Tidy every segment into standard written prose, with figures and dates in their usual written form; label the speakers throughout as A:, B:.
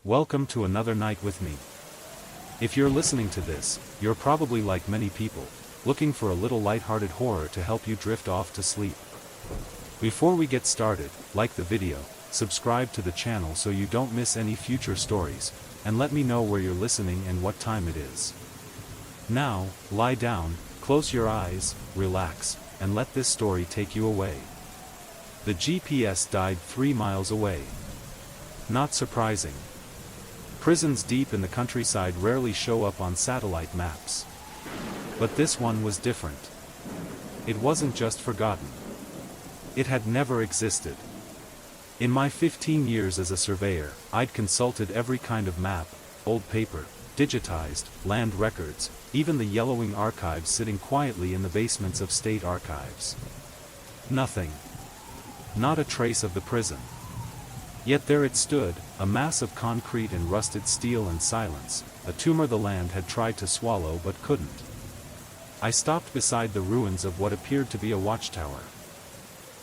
A: Welcome to another night with me. If you're listening to this, you're probably like many people, looking for a little lighthearted horror to help you drift off to sleep. Before we get started, like the video, subscribe to the channel so you don't miss any future stories, and let me know where you're listening and what time it is. Now, lie down, close your eyes, relax, and let this story take you away. The GPS died 3 miles away. Not surprising. Prisons deep in the countryside rarely show up on satellite maps. But this one was different. It wasn't just forgotten. It had never existed. In my 15 years as a surveyor, I'd consulted every kind of map, old paper, digitized, land records, even the yellowing archives sitting quietly in the basements of state archives. Nothing. Not a trace of the prison. Yet there it stood, a mass of concrete and rusted steel and silence, a tumor the land had tried to swallow but couldn't. I stopped beside the ruins of what appeared to be a watchtower.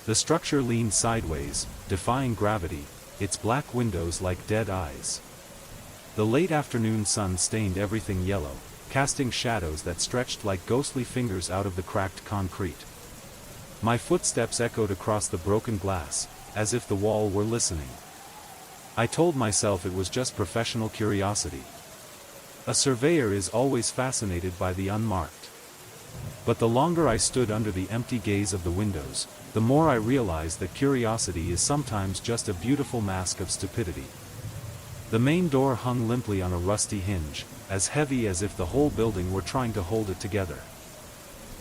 A: The structure leaned sideways, defying gravity, its black windows like dead eyes. The late afternoon sun stained everything yellow, casting shadows that stretched like ghostly fingers out of the cracked concrete. My footsteps echoed across the broken glass, as if the wall were listening. I told myself it was just professional curiosity. A surveyor is always fascinated by the unmarked. But the longer I stood under the empty gaze of the windows, the more I realized that curiosity is sometimes just a beautiful mask of stupidity. The main door hung limply on a rusty hinge, as heavy as if the whole building were trying to hold it together.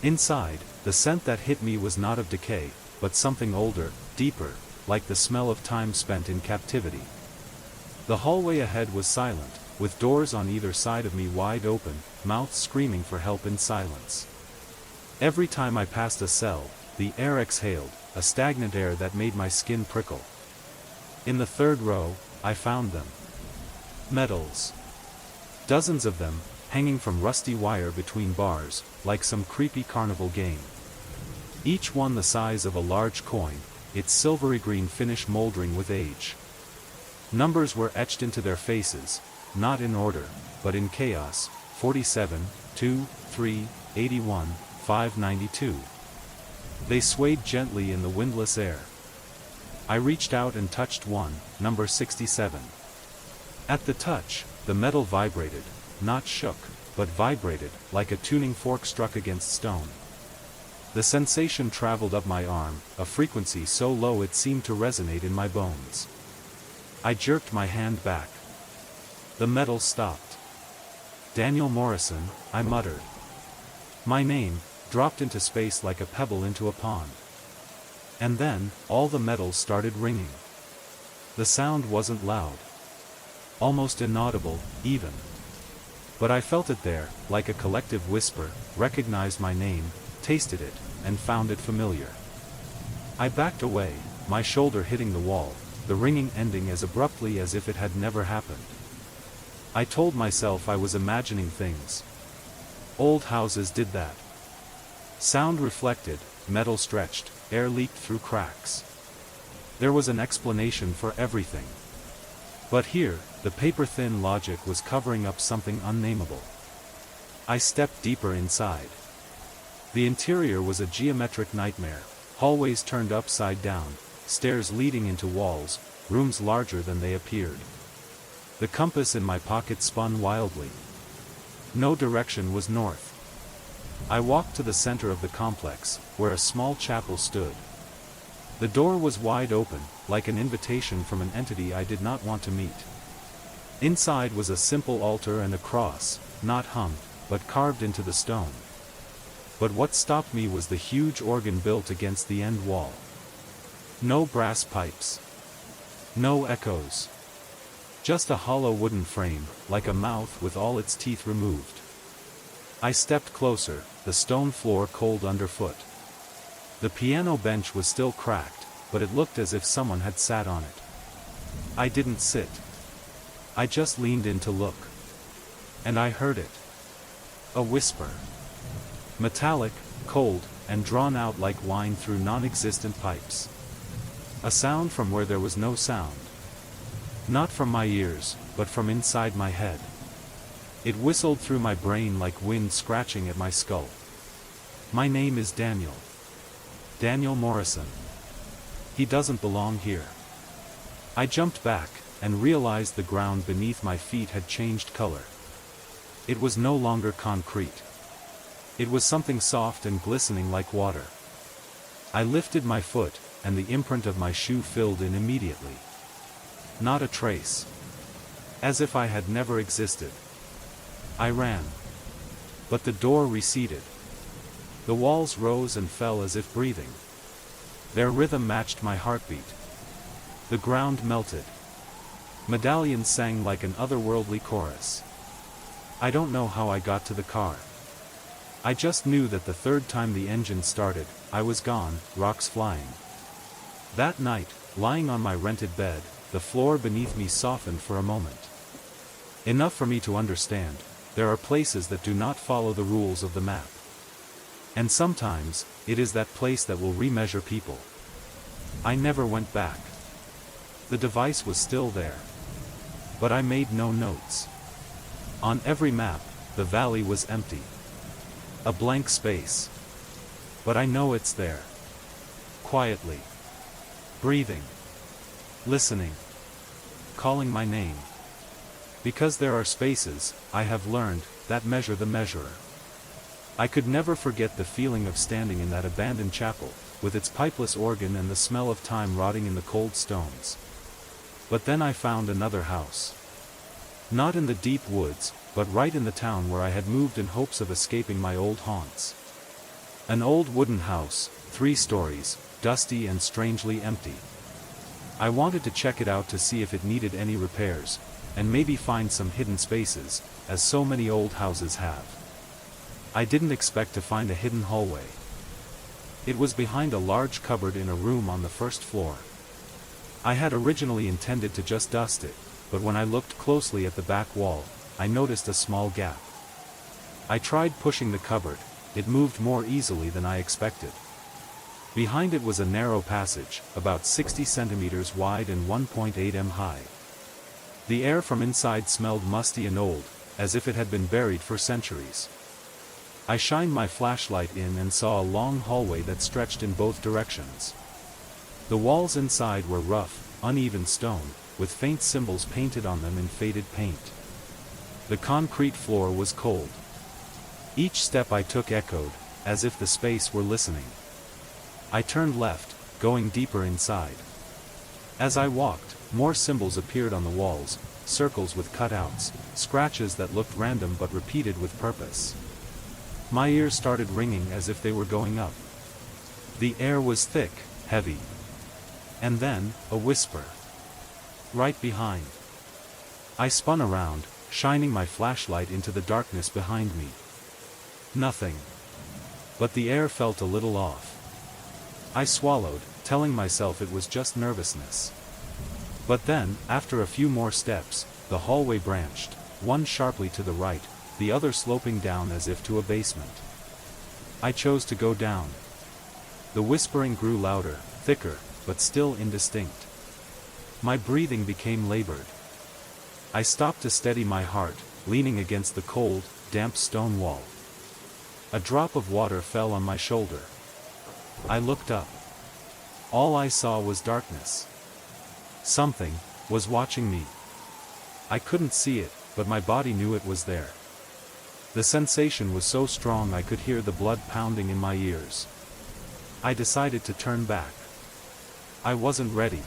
A: Inside, the scent that hit me was not of decay, but something older, deeper, like the smell of time spent in captivity. The hallway ahead was silent, with doors on either side of me wide open, mouths screaming for help in silence. Every time I passed a cell, the air exhaled, a stagnant air that made my skin prickle. In the third row, I found them. Medals. Dozens of them, hanging from rusty wire between bars, like some creepy carnival game. Each one the size of a large coin, its silvery green finish moldering with age. Numbers were etched into their faces, not in order, but in chaos: 47, 2, 3, 81, 592. They swayed gently in the windless air. I reached out and touched one, number 67. At the touch, the metal vibrated, not shook, but vibrated, like a tuning fork struck against stone. The sensation traveled up my arm, a frequency so low it seemed to resonate in my bones. I jerked my hand back. The metal stopped. Daniel Morrison, I muttered. My name, dropped into space like a pebble into a pond. And then, all the metals started ringing. The sound wasn't loud. Almost inaudible, even. But I felt it there, like a collective whisper, recognized my name, tasted it, and found it familiar. I backed away, my shoulder hitting the wall, the ringing ending as abruptly as if it had never happened. I told myself I was imagining things. Old houses did that. Sound reflected, metal stretched, air leaked through cracks. There was an explanation for everything. But here, the paper-thin logic was covering up something unnameable. I stepped deeper inside. The interior was a geometric nightmare, hallways turned upside down, stairs leading into walls, rooms larger than they appeared. The compass in my pocket spun wildly. No direction was north. I walked to the center of the complex, where a small chapel stood. The door was wide open, like an invitation from an entity I did not want to meet. Inside was a simple altar and a cross, not hung, but carved into the stone. But what stopped me was the huge organ built against the end wall. No brass pipes. No echoes. Just a hollow wooden frame, like a mouth with all its teeth removed. I stepped closer, the stone floor cold underfoot. The piano bench was still cracked, but it looked as if someone had sat on it. I didn't sit. I just leaned in to look. And I heard it. A whisper. Metallic, cold, and drawn out like wine through non-existent pipes. A sound from where there was no sound. Not from my ears, but from inside my head. It whistled through my brain like wind scratching at my skull. My name is Daniel. Daniel Morrison. He doesn't belong here. I jumped back, and realized the ground beneath my feet had changed color. It was no longer concrete. It was something soft and glistening like water. I lifted my foot, and the imprint of my shoe filled in immediately. Not a trace. As if I had never existed. I ran. But the door receded. The walls rose and fell as if breathing. Their rhythm matched my heartbeat. The ground melted. Medallions sang like an otherworldly chorus. I don't know how I got to the car. I just knew that the third time the engine started, I was gone, rocks flying. That night, lying on my rented bed, the floor beneath me softened for a moment. Enough for me to understand, there are places that do not follow the rules of the map. And sometimes, it is that place that will remeasure people. I never went back. The device was still there. But I made no notes. On every map, the valley was empty. A blank space. But I know it's there. Quietly. Breathing. Listening. Calling my name. Because there are spaces, I have learned, that measure the measurer. I could never forget the feeling of standing in that abandoned chapel, with its pipeless organ and the smell of time rotting in the cold stones. But then I found another house. Not in the deep woods, but right in the town where I had moved in hopes of escaping my old haunts. An old wooden house, 3 stories, dusty and strangely empty. I wanted to check it out to see if it needed any repairs, and maybe find some hidden spaces, as so many old houses have. I didn't expect to find a hidden hallway. It was behind a large cupboard in a room on the first floor. I had originally intended to just dust it, but when I looked closely at the back wall, I noticed a small gap. I tried pushing the cupboard, it moved more easily than I expected. Behind it was a narrow passage, about 60 centimeters wide and 1.8 m high. The air from inside smelled musty and old, as if it had been buried for centuries. I shined my flashlight in and saw a long hallway that stretched in both directions. The walls inside were rough, uneven stone, with faint symbols painted on them in faded paint. The concrete floor was cold. Each step I took echoed, as if the space were listening. I turned left, going deeper inside. As I walked, more symbols appeared on the walls, circles with cutouts, scratches that looked random but repeated with purpose. My ears started ringing as if they were going up. The air was thick, heavy. And then, a whisper. Right behind. I spun around, shining my flashlight into the darkness behind me. Nothing. But the air felt a little off. I swallowed, telling myself it was just nervousness. But then, after a few more steps, the hallway branched, one sharply to the right, the other sloping down as if to a basement. I chose to go down. The whispering grew louder, thicker, but still indistinct. My breathing became labored. I stopped to steady my heart, leaning against the cold, damp stone wall. A drop of water fell on my shoulder. I looked up. All I saw was darkness. Something was watching me. I couldn't see it, but my body knew it was there. The sensation was so strong I could hear the blood pounding in my ears. I decided to turn back. I wasn't ready.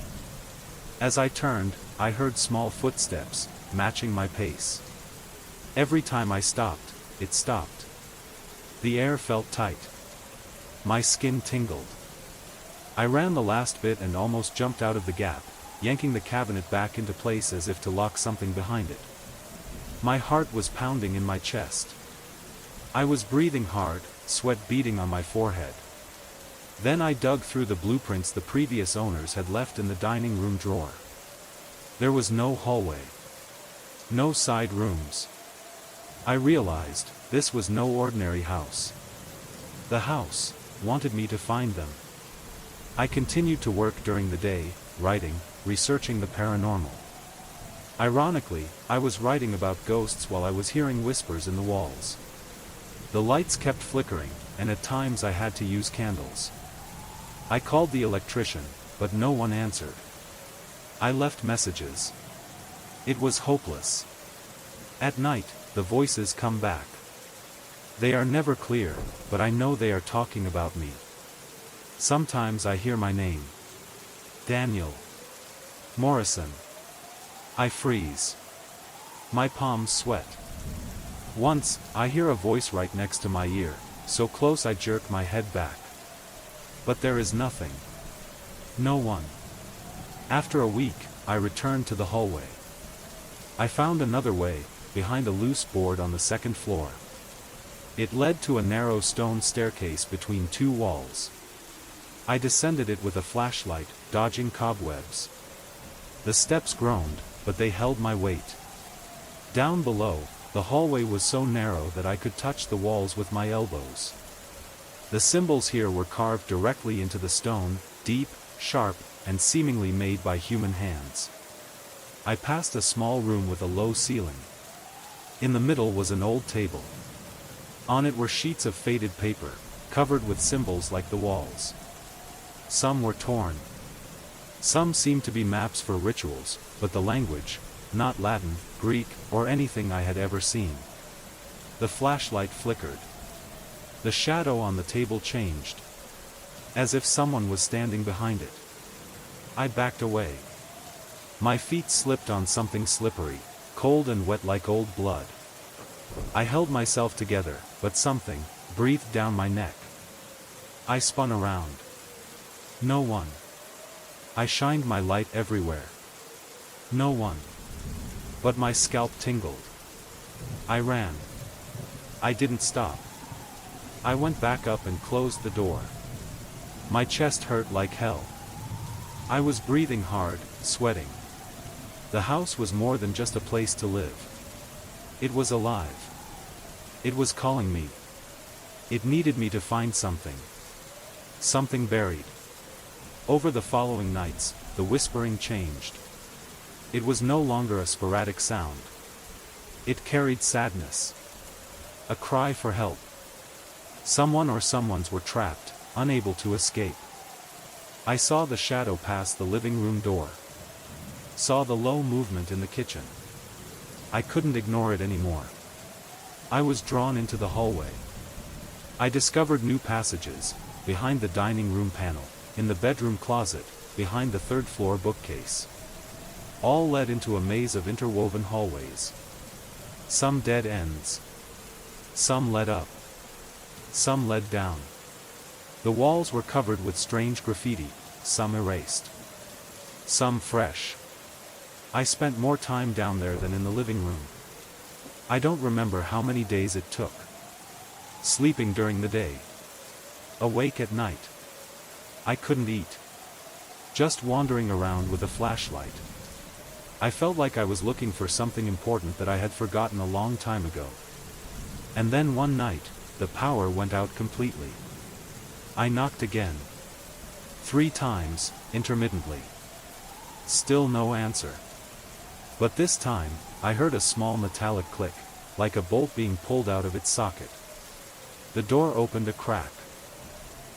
A: As I turned, I heard small footsteps, matching my pace. Every time I stopped, it stopped. The air felt tight. My skin tingled. I ran the last bit and almost jumped out of the gap, yanking the cabinet back into place as if to lock something behind it. My heart was pounding in my chest. I was breathing hard, sweat beading on my forehead. Then I dug through the blueprints the previous owners had left in the dining room drawer. There was no hallway. No side rooms. I realized, this was no ordinary house. The house wanted me to find them. I continued to work during the day, writing, researching the paranormal. Ironically, I was writing about ghosts while I was hearing whispers in the walls. The lights kept flickering, and at times I had to use candles. I called the electrician, but no one answered. I left messages. It was hopeless. At night, the voices come back. They are never clear, but I know they are talking about me. Sometimes I hear my name. Daniel Morrison. I freeze. My palms sweat. Once, I hear a voice right next to my ear, so close I jerk my head back. But there is nothing. No one. After a week, I returned to the hallway. I found another way, behind a loose board on the second floor. It led to a narrow stone staircase between two walls. I descended it with a flashlight, dodging cobwebs. The steps groaned, but they held my weight. Down below, the hallway was so narrow that I could touch the walls with my elbows. The symbols here were carved directly into the stone, deep, sharp, and seemingly made by human hands. I passed a small room with a low ceiling. In the middle was an old table. On it were sheets of faded paper, covered with symbols like the walls. Some were torn. Some seemed to be maps for rituals, but the language, not Latin, Greek, or anything I had ever seen. The flashlight flickered. The shadow on the table changed, as if someone was standing behind it. I backed away. My feet slipped on something slippery, cold and wet like old blood. I held myself together, but something breathed down my neck. I spun around. No one. I shined my light everywhere. No one. But my scalp tingled. I ran. I didn't stop. I went back up and closed the door. My chest hurt like hell. I was breathing hard, sweating. The house was more than just a place to live. It was alive. It was calling me. It needed me to find something. Something buried. Over the following nights, the whispering changed. It was no longer a sporadic sound. It carried sadness. A cry for help. Someone or someones were trapped, unable to escape. I saw the shadow pass the living room door. Saw the low movement in the kitchen. I couldn't ignore it anymore. I was drawn into the hallway. I discovered new passages, behind the dining room panel, in the bedroom closet, behind the third floor bookcase. All led into a maze of interwoven hallways. Some dead ends. Some led up. Some led down. The walls were covered with strange graffiti, some erased. Some fresh. I spent more time down there than in the living room. I don't remember how many days it took. Sleeping during the day. Awake at night. I couldn't eat. Just wandering around with a flashlight. I felt like I was looking for something important that I had forgotten a long time ago. And then one night, the power went out completely. I knocked again. 3 times, intermittently. Still no answer. But this time, I heard a small metallic click, like a bolt being pulled out of its socket. The door opened a crack.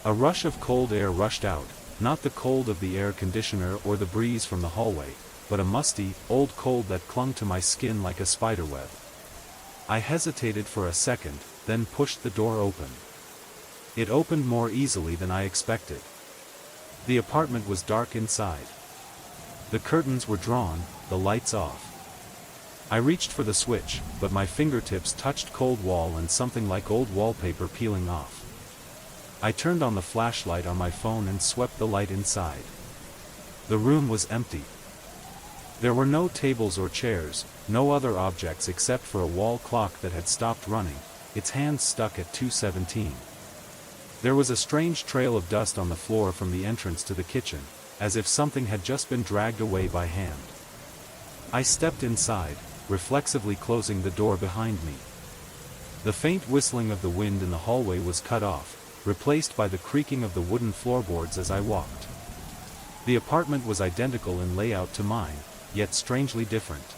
A: A rush of cold air rushed out, not the cold of the air conditioner or the breeze from the hallway, but a musty, old cold that clung to my skin like a spiderweb. I hesitated for a second, then pushed the door open. It opened more easily than I expected. The apartment was dark inside. The curtains were drawn, the lights off. I reached for the switch, but my fingertips touched cold wall and something like old wallpaper peeling off. I turned on the flashlight on my phone and swept the light inside. The room was empty. There were no tables or chairs, no other objects except for a wall clock that had stopped running, its hands stuck at 2:17. There was a strange trail of dust on the floor from the entrance to the kitchen, as if something had just been dragged away by hand. I stepped inside, reflexively closing the door behind me. The faint whistling of the wind in the hallway was cut off, replaced by the creaking of the wooden floorboards as I walked. The apartment was identical in layout to mine, yet strangely different.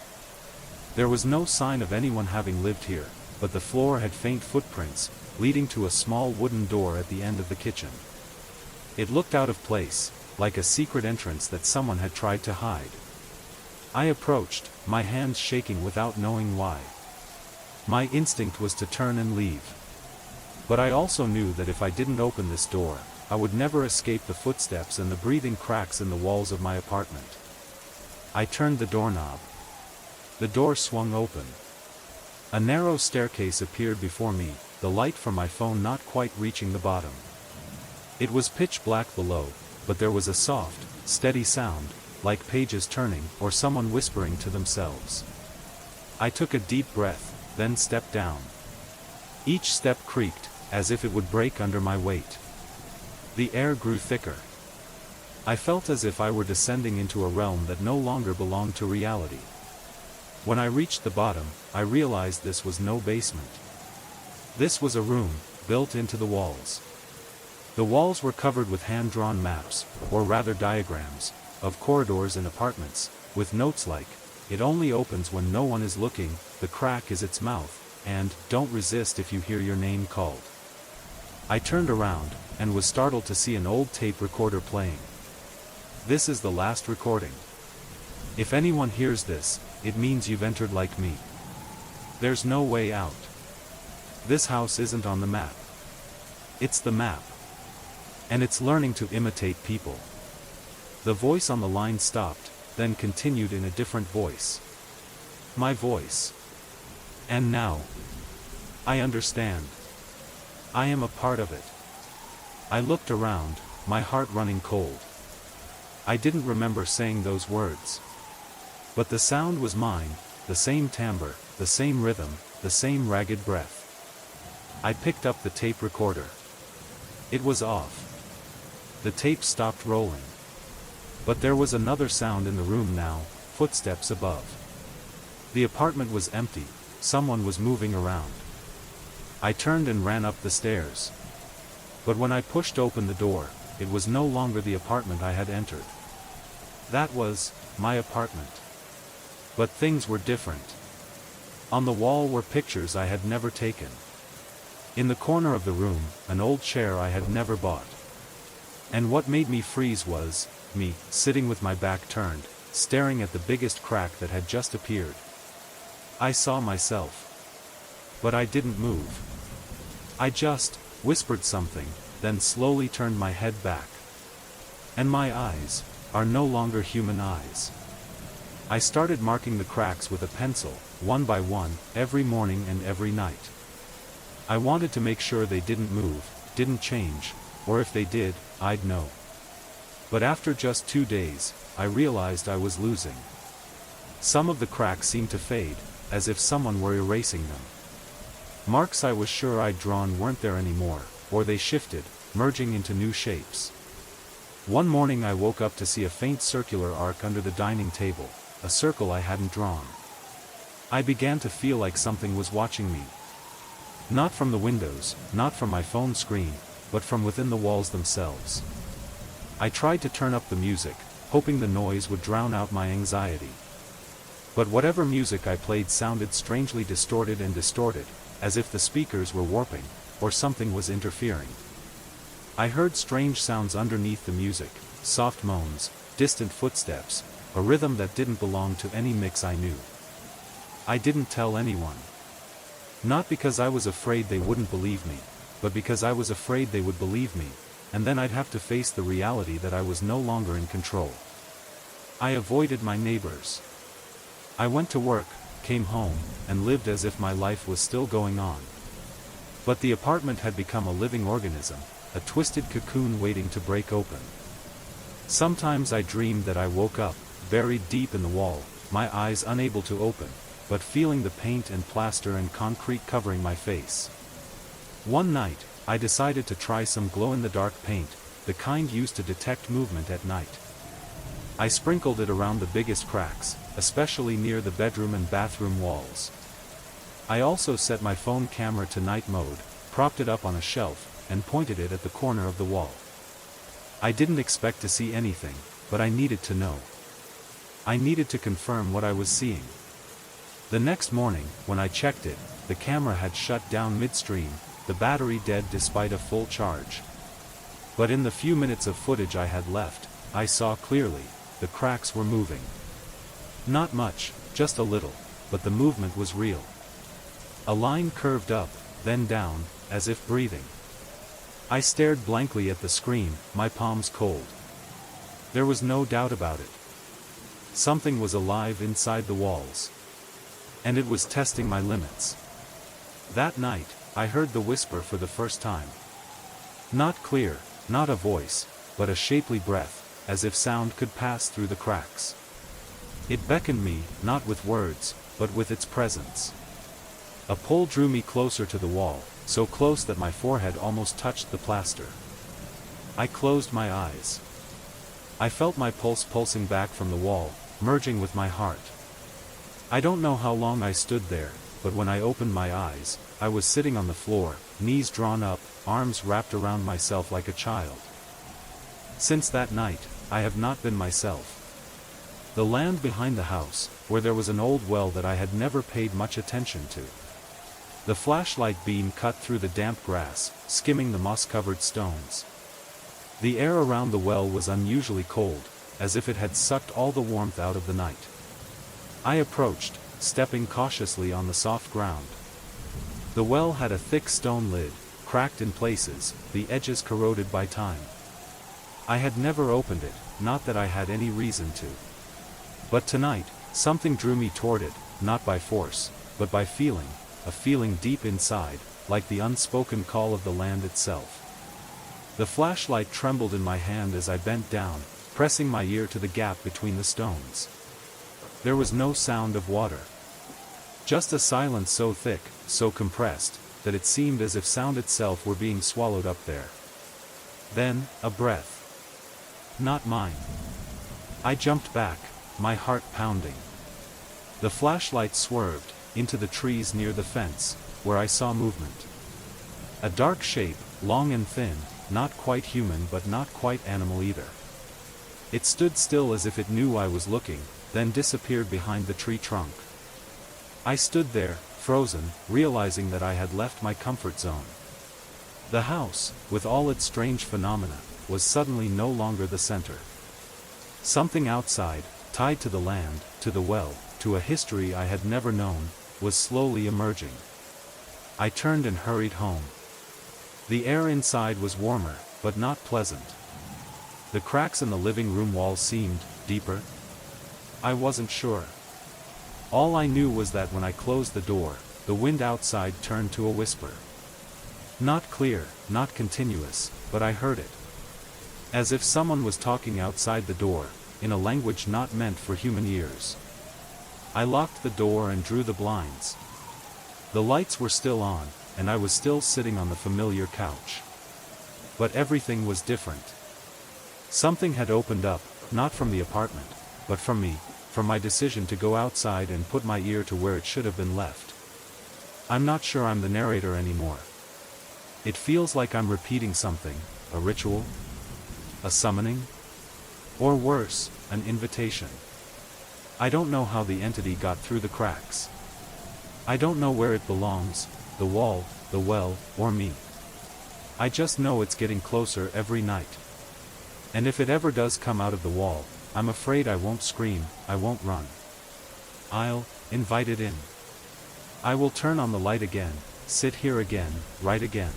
A: There was no sign of anyone having lived here, but the floor had faint footprints, leading to a small wooden door at the end of the kitchen. It looked out of place, like a secret entrance that someone had tried to hide. I approached, my hands shaking without knowing why. My instinct was to turn and leave. But I also knew that if I didn't open this door, I would never escape the footsteps and the breathing cracks in the walls of my apartment. I turned the doorknob. The door swung open. A narrow staircase appeared before me, the light from my phone not quite reaching the bottom. It was pitch black below, but there was a soft, steady sound, like pages turning or someone whispering to themselves. I took a deep breath, then stepped down. Each step creaked, as if it would break under my weight. The air grew thicker. I felt as if I were descending into a realm that no longer belonged to reality. When I reached the bottom, I realized this was no basement. This was a room, built into the walls. The walls were covered with hand-drawn maps, or rather diagrams, of corridors and apartments, with notes like, "It only opens when no one is looking, the crack is its mouth," and "Don't resist if you hear your name called." I turned around, and was startled to see an old tape recorder playing. This is the last recording. If anyone hears this, it means you've entered like me. There's no way out. This house isn't on the map. It's the map. And it's learning to imitate people. The voice on the line stopped, then continued in a different voice. My voice. And now, I understand. I am a part of it. I looked around, my heart running cold. I didn't remember saying those words. But the sound was mine, the same timbre, the same rhythm, the same ragged breath. I picked up the tape recorder. It was off. The tape stopped rolling. But there was another sound in the room now, footsteps above. The apartment was empty, someone was moving around. I turned and ran up the stairs. But when I pushed open the door, it was no longer the apartment I had entered. That was my apartment. But things were different. On the wall were pictures I had never taken. In the corner of the room, an old chair I had never bought. And what made me freeze was me, sitting with my back turned, staring at the biggest crack that had just appeared. I saw myself. But I didn't move. I just whispered something, then slowly turned my head back. And my eyes are no longer human eyes. I started marking the cracks with a pencil, one by one, every morning and every night. I wanted to make sure they didn't move, didn't change, or if they did, I'd know. But after just 2 days, I realized I was losing. Some of the cracks seemed to fade, as if someone were erasing them. Marks I was sure I'd drawn weren't there anymore, or they shifted, merging into new shapes. One morning I woke up to see a faint circular arc under the dining table, a circle I hadn't drawn. I began to feel like something was watching me. Not from the windows, not from my phone screen, but from within the walls themselves. I tried to turn up the music, hoping the noise would drown out my anxiety. But whatever music I played sounded strangely distorted, as if the speakers were warping, or something was interfering. I heard strange sounds underneath the music, soft moans, distant footsteps, a rhythm that didn't belong to any mix I knew. I didn't tell anyone. Not because I was afraid they wouldn't believe me, but because I was afraid they would believe me, and then I'd have to face the reality that I was no longer in control. I avoided my neighbors. I went to work, came home, and lived as if my life was still going on. But the apartment had become a living organism, a twisted cocoon waiting to break open. Sometimes I dreamed that I woke up, buried deep in the wall, my eyes unable to open, but feeling the paint and plaster and concrete covering my face. One night, I decided to try some glow-in-the-dark paint, the kind used to detect movement at night. I sprinkled it around the biggest cracks, especially near the bedroom and bathroom walls. I also set my phone camera to night mode, propped it up on a shelf, and pointed it at the corner of the wall. I didn't expect to see anything, but I needed to know. I needed to confirm what I was seeing. The next morning, when I checked it, the camera had shut down midstream, the battery dead despite a full charge. But in the few minutes of footage I had left, I saw clearly, the cracks were moving. Not much, just a little, but the movement was real. A line curved up, then down, as if breathing. I stared blankly at the screen, my palms cold. There was no doubt about it. Something was alive inside the walls. And it was testing my limits. That night, I heard the whisper for the first time. Not clear, not a voice, but a shapely breath, as if sound could pass through the cracks. It beckoned me, not with words, but with its presence. A pull drew me closer to the wall, so close that my forehead almost touched the plaster. I closed my eyes. I felt my pulse pulsing back from the wall, merging with my heart. I don't know how long I stood there, but when I opened my eyes, I was sitting on the floor, knees drawn up, arms wrapped around myself like a child. Since that night, I have not been myself. The land behind the house, where there was an old well that I had never paid much attention to. The flashlight beam cut through the damp grass, skimming the moss-covered stones. The air around the well was unusually cold, as if it had sucked all the warmth out of the night. I approached, stepping cautiously on the soft ground. The well had a thick stone lid, cracked in places, the edges corroded by time. I had never opened it, not that I had any reason to. But tonight, something drew me toward it, not by force, but by feeling, a feeling deep inside, like the unspoken call of the land itself. The flashlight trembled in my hand as I bent down, pressing my ear to the gap between the stones. There was no sound of water. Just a silence so thick, so compressed, that it seemed as if sound itself were being swallowed up there. Then, a breath. Not mine. I jumped back, my heart pounding. The flashlight swerved, into the trees near the fence, where I saw movement. A dark shape, long and thin, not quite human but not quite animal either. It stood still as if it knew I was looking, then disappeared behind the tree trunk. I stood there, frozen, realizing that I had left my comfort zone. The house, with all its strange phenomena, was suddenly no longer the center. Something outside, tied to the land, to the well, to a history I had never known, was slowly emerging. I turned and hurried home. The air inside was warmer, but not pleasant. The cracks in the living room wall seemed deeper. I wasn't sure. All I knew was that when I closed the door, the wind outside turned to a whisper. Not clear, not continuous, but I heard it. As if someone was talking outside the door, in a language not meant for human ears. I locked the door and drew the blinds. The lights were still on, and I was still sitting on the familiar couch. But everything was different. Something had opened up, not from the apartment, but from me, from my decision to go outside and put my ear to where it should have been left. I'm not sure I'm the narrator anymore. It feels like I'm repeating something, a ritual, a summoning, or worse, an invitation. I don't know how the entity got through the cracks. I don't know where it belongs, the wall, the well, or me. I just know it's getting closer every night. And if it ever does come out of the wall, I'm afraid I won't scream, I won't run. I'll invite it in. I will turn on the light again, sit here again, write again.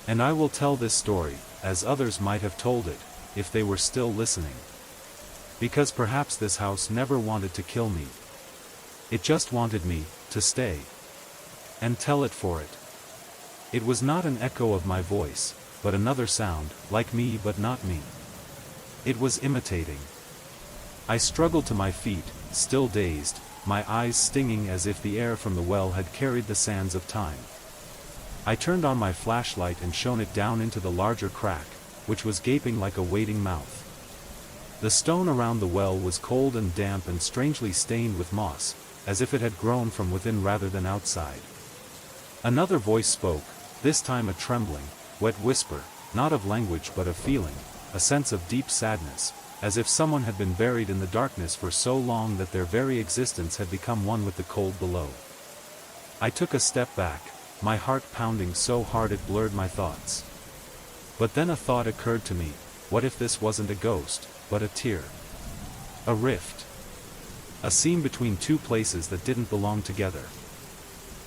A: And I will tell this story, as others might have told it, if they were still listening. Because perhaps this house never wanted to kill me. It just wanted me to stay. And tell it for it. It was not an echo of my voice, but another sound, like me but not me. It was imitating. I struggled to my feet, still dazed, my eyes stinging as if the air from the well had carried the sands of time. I turned on my flashlight and shone it down into the larger crack, which was gaping like a waiting mouth. The stone around the well was cold and damp and strangely stained with moss, as if it had grown from within rather than outside. Another voice spoke, this time a trembling, wet whisper, not of language but of feeling, a sense of deep sadness, as if someone had been buried in the darkness for so long that their very existence had become one with the cold below. I took a step back, my heart pounding so hard it blurred my thoughts. But then a thought occurred to me: what if this wasn't a ghost, but a tear? A rift. A seam between two places that didn't belong together.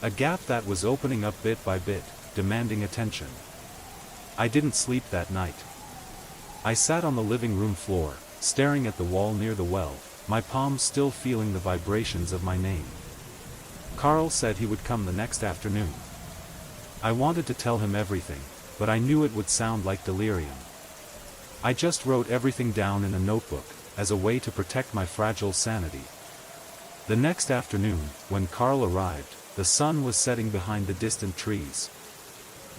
A: A gap that was opening up bit by bit, demanding attention. I didn't sleep that night. I sat on the living room floor, staring at the wall near the well, my palms still feeling the vibrations of my name. Carl said he would come the next afternoon. I wanted to tell him everything, but I knew it would sound like delirium. I just wrote everything down in a notebook, as a way to protect my fragile sanity. The next afternoon, when Carl arrived, the sun was setting behind the distant trees.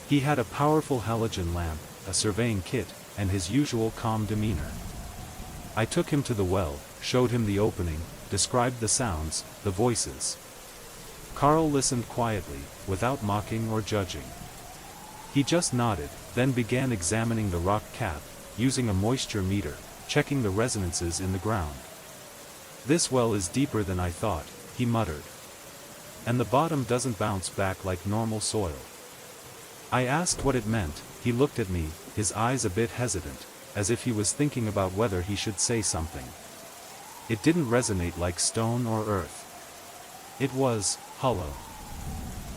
A: He had a powerful halogen lamp, a surveying kit, and his usual calm demeanor. I took him to the well, showed him the opening, described the sounds, the voices. Carl listened quietly, without mocking or judging. He just nodded, then began examining the rock cap, using a moisture meter, checking the resonances in the ground. "This well is deeper than I thought," he muttered. "And the bottom doesn't bounce back like normal soil." I asked what it meant. He looked at me, his eyes a bit hesitant, as if he was thinking about whether he should say something. It didn't resonate like stone or earth. It was hollow.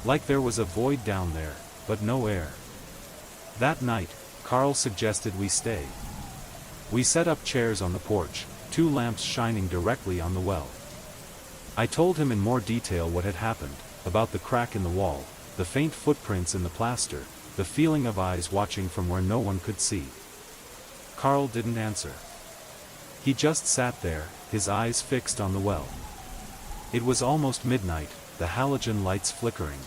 A: Like there was a void down there, but no air. That night, Carl suggested we stay. We set up chairs on the porch, 2 lamps shining directly on the well. I told him in more detail what had happened, about the crack in the wall, the faint footprints in the plaster, the feeling of eyes watching from where no one could see. Carl didn't answer. He just sat there, his eyes fixed on the well. It was almost midnight, the halogen lights flickering.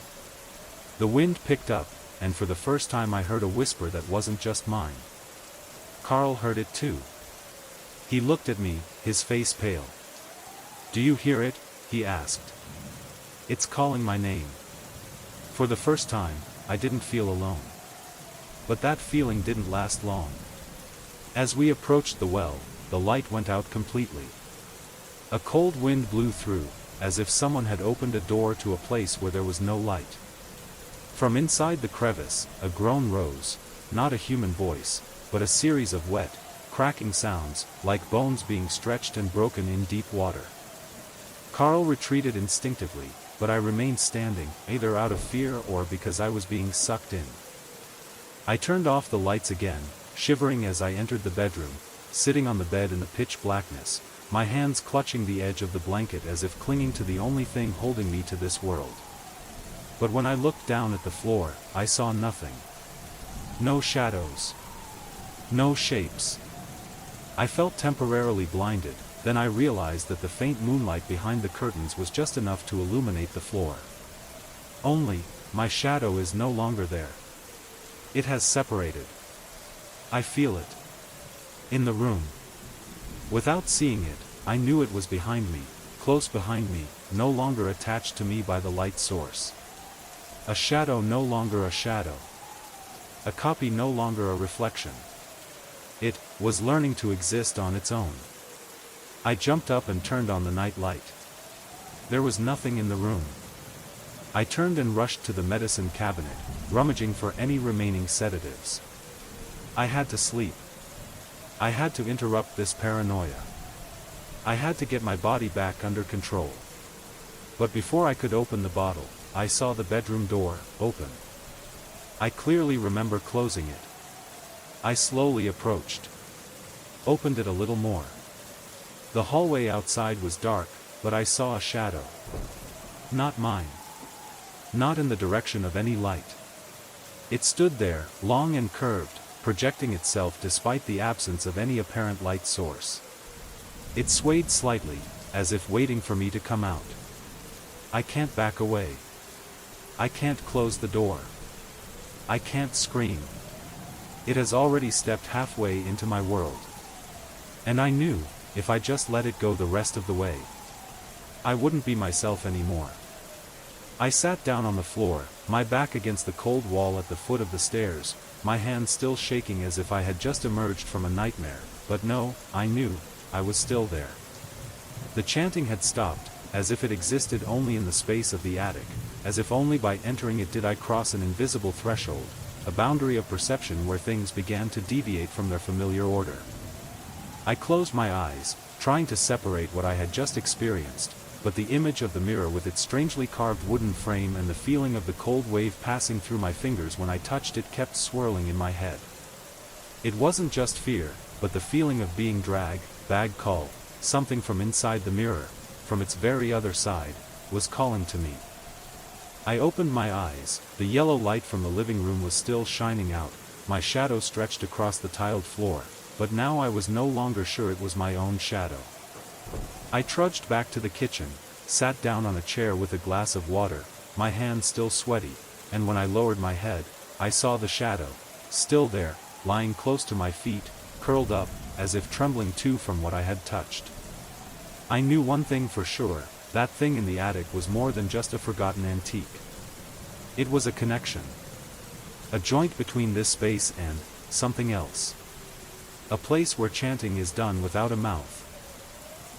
A: The wind picked up, and for the first time I heard a whisper that wasn't just mine. Carl heard it too. He looked at me, his face pale. "Do you hear it?" he asked. "It's calling my name." For the first time, I didn't feel alone. But that feeling didn't last long. As we approached the well, the light went out completely. A cold wind blew through, as if someone had opened a door to a place where there was no light. From inside the crevice, a groan rose, not a human voice, but a series of wet, cracking sounds, like bones being stretched and broken in deep water. Carl retreated instinctively, but I remained standing, either out of fear or because I was being sucked in. I turned off the lights again, shivering as I entered the bedroom, sitting on the bed in the pitch blackness, my hands clutching the edge of the blanket as if clinging to the only thing holding me to this world. But when I looked down at the floor, I saw nothing. No shadows. No shapes. I felt temporarily blinded, then I realized that the faint moonlight behind the curtains was just enough to illuminate the floor. Only, my shadow is no longer there. It has separated. I feel it. In the room. Without seeing it, I knew it was behind me, close behind me, no longer attached to me by the light source. A shadow no longer a shadow. A copy no longer a reflection. It was learning to exist on its own. I jumped up and turned on the night light. There was nothing in the room. I turned and rushed to the medicine cabinet, rummaging for any remaining sedatives. I had to sleep. I had to interrupt this paranoia. I had to get my body back under control. But before I could open the bottle, I saw the bedroom door open. I clearly remember closing it. I slowly approached. Opened it a little more. The hallway outside was dark, but I saw a shadow. Not mine. Not in the direction of any light. It stood there, long and curved, projecting itself despite the absence of any apparent light source. It swayed slightly, as if waiting for me to come out. I can't back away. I can't close the door. I can't scream. It has already stepped halfway into my world. And I knew, if I just let it go the rest of the way, I wouldn't be myself anymore. I sat down on the floor, my back against the cold wall at the foot of the stairs, my hand still shaking as if I had just emerged from a nightmare, but no, I knew, I was still there. The chanting had stopped, as if it existed only in the space of the attic, as if only by entering it did I cross an invisible threshold, a boundary of perception where things began to deviate from their familiar order. I closed my eyes, trying to separate what I had just experienced, but the image of the mirror with its strangely carved wooden frame and the feeling of the cold wave passing through my fingers when I touched it kept swirling in my head. It wasn't just fear, but the feeling of being dragged, call, something from inside the mirror, from its very other side, was calling to me. I opened my eyes, the yellow light from the living room was still shining out, my shadow stretched across the tiled floor, but now I was no longer sure it was my own shadow. I trudged back to the kitchen, sat down on a chair with a glass of water, my hands still sweaty, and when I lowered my head, I saw the shadow, still there, lying close to my feet, curled up, as if trembling too from what I had touched. I knew one thing for sure, that thing in the attic was more than just a forgotten antique. It was a connection. A joint between this space and something else. A place where chanting is done without a mouth.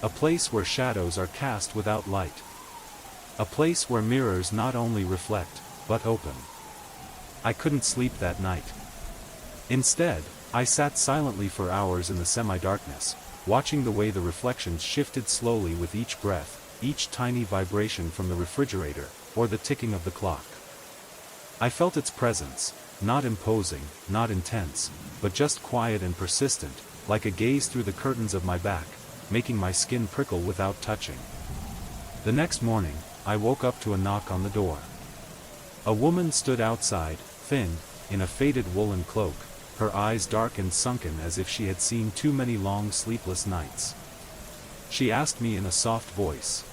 A: A place where shadows are cast without light. A place where mirrors not only reflect, but open. I couldn't sleep that night. Instead, I sat silently for hours in the semi-darkness, watching the way the reflections shifted slowly with each breath, each tiny vibration from the refrigerator, or the ticking of the clock. I felt its presence, not imposing, not intense, but just quiet and persistent, like a gaze through the curtains of my back, making my skin prickle without touching. The next morning, I woke up to a knock on the door. A woman stood outside, thin, in a faded woolen cloak, her eyes dark and sunken as if she had seen too many long sleepless nights. She asked me in a soft voice,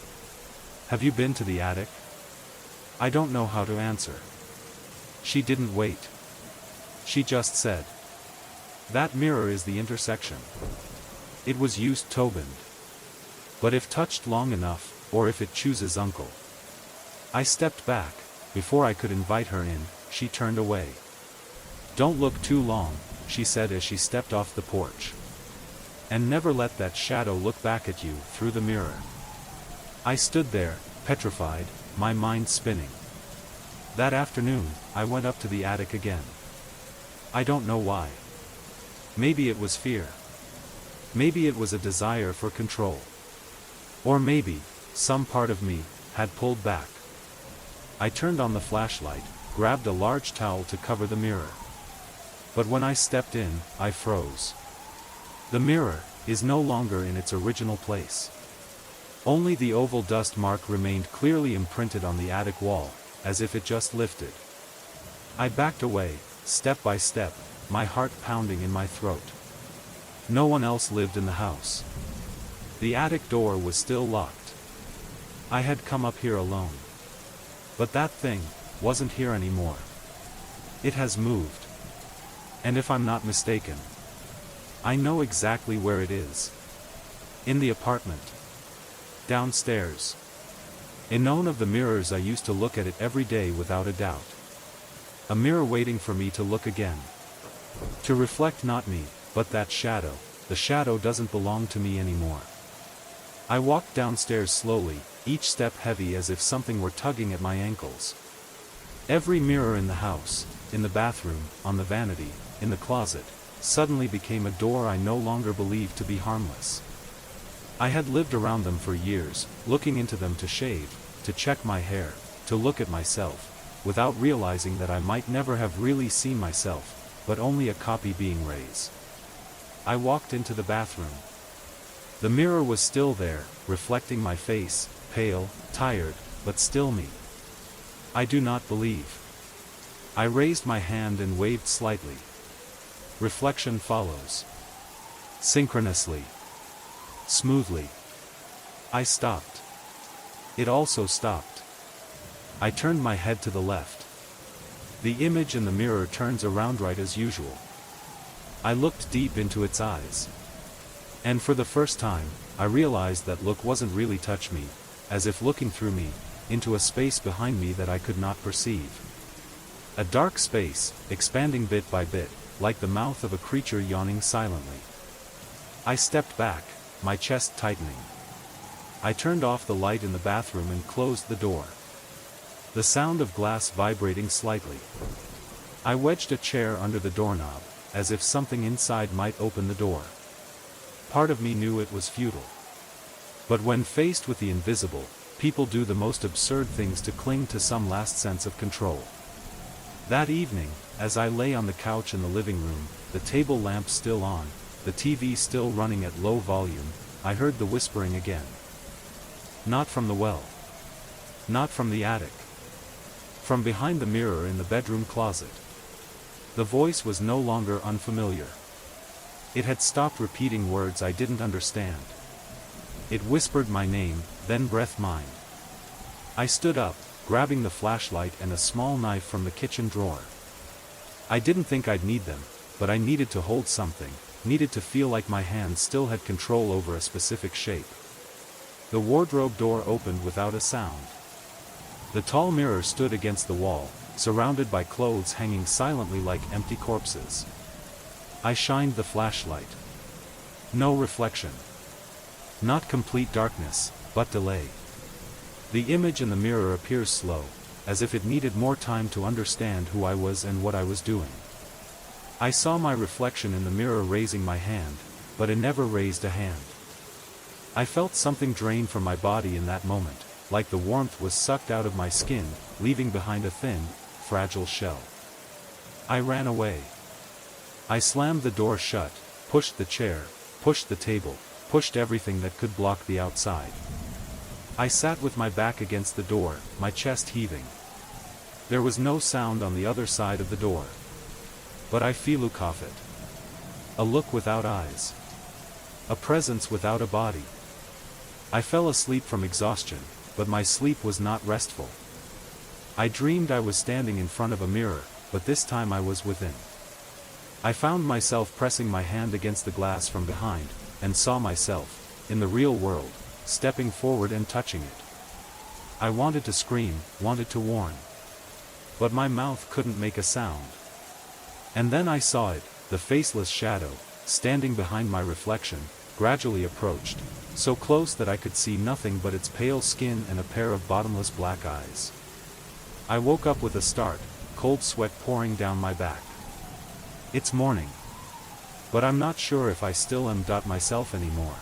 A: "Have you been to the attic?" I don't know how to answer. She didn't wait. She just said, "That mirror is the intersection." It was used Tobin. But if touched long enough, or if it chooses uncle. I stepped back. Before I could invite her in, she turned away. "Don't look too long," she said as she stepped off the porch. "And never let that shadow look back at you through the mirror." I stood there, petrified, my mind spinning. That afternoon, I went up to the attic again. I don't know why. Maybe it was fear. Maybe it was a desire for control. Or maybe, some part of me had pulled back. I turned on the flashlight, grabbed a large towel to cover the mirror. But when I stepped in, I froze. The mirror is no longer in its original place. Only the oval dust mark remained clearly imprinted on the attic wall, as if it just lifted. I backed away, step by step, my heart pounding in my throat. No one else lived in the house. The attic door was still locked. I had come up here alone. But that thing wasn't here anymore. It has moved. And if I'm not mistaken, I know exactly where it is. In the apartment. Downstairs. In none of the mirrors I used to look at it every day without a doubt. A mirror waiting for me to look again. To reflect not me, but that shadow. The shadow doesn't belong to me anymore. I walked downstairs slowly, each step heavy as if something were tugging at my ankles. Every mirror in the house, in the bathroom, on the vanity, in the closet, suddenly became a door I no longer believed to be harmless. I had lived around them for years, looking into them to shave, to check my hair, to look at myself, without realizing that I might never have really seen myself, but only a copy being raised. I walked into the bathroom. The mirror was still there, reflecting my face, pale, tired, but still me. I do not believe. I raised my hand and waved slightly. Reflection follows. Synchronously. Smoothly. I stopped. It also stopped. I turned my head to the left. The image in the mirror turns around right as usual. I looked deep into its eyes. And for the first time, I realized that look wasn't really touch me, as if looking through me, into a space behind me that I could not perceive. A dark space, expanding bit by bit, like the mouth of a creature yawning silently. I stepped back, my chest tightening. I turned off the light in the bathroom and closed the door. The sound of glass vibrating slightly. I wedged a chair under the doorknob, as if something inside might open the door. Part of me knew it was futile. But when faced with the invisible, people do the most absurd things to cling to some last sense of control. That evening, as I lay on the couch in the living room, the table lamp still on, the TV still running at low volume, I heard the whispering again. Not from the well. Not from the attic. From behind the mirror in the bedroom closet. The voice was no longer unfamiliar. It had stopped repeating words I didn't understand. It whispered my name, then breathed mine. I stood up, grabbing the flashlight and a small knife from the kitchen drawer. I didn't think I'd need them, but I needed to hold something, needed to feel like my hands still had control over a specific shape. The wardrobe door opened without a sound. The tall mirror stood against the wall, surrounded by clothes hanging silently like empty corpses. I shined the flashlight. No reflection. Not complete darkness, but delay. The image in the mirror appears slow, as if it needed more time to understand who I was and what I was doing. I saw my reflection in the mirror raising my hand, but it never raised a hand. I felt something drain from my body in that moment, like the warmth was sucked out of my skin, leaving behind a thin, fragile shell. I ran away. I slammed the door shut, pushed the chair, pushed the table, pushed everything that could block the outside. I sat with my back against the door, my chest heaving. There was no sound on the other side of the door. But I felt it. A look without eyes. A presence without a body. I fell asleep from exhaustion, but my sleep was not restful. I dreamed I was standing in front of a mirror, but this time I was within. I found myself pressing my hand against the glass from behind, and saw myself, in the real world, stepping forward and touching it. I wanted to scream, wanted to warn. But my mouth couldn't make a sound. And then I saw it, the faceless shadow, standing behind my reflection, gradually approached, so close that I could see nothing but its pale skin and a pair of bottomless black eyes. I woke up with a start, cold sweat pouring down my back. It's morning. But I'm not sure if I still am myself anymore.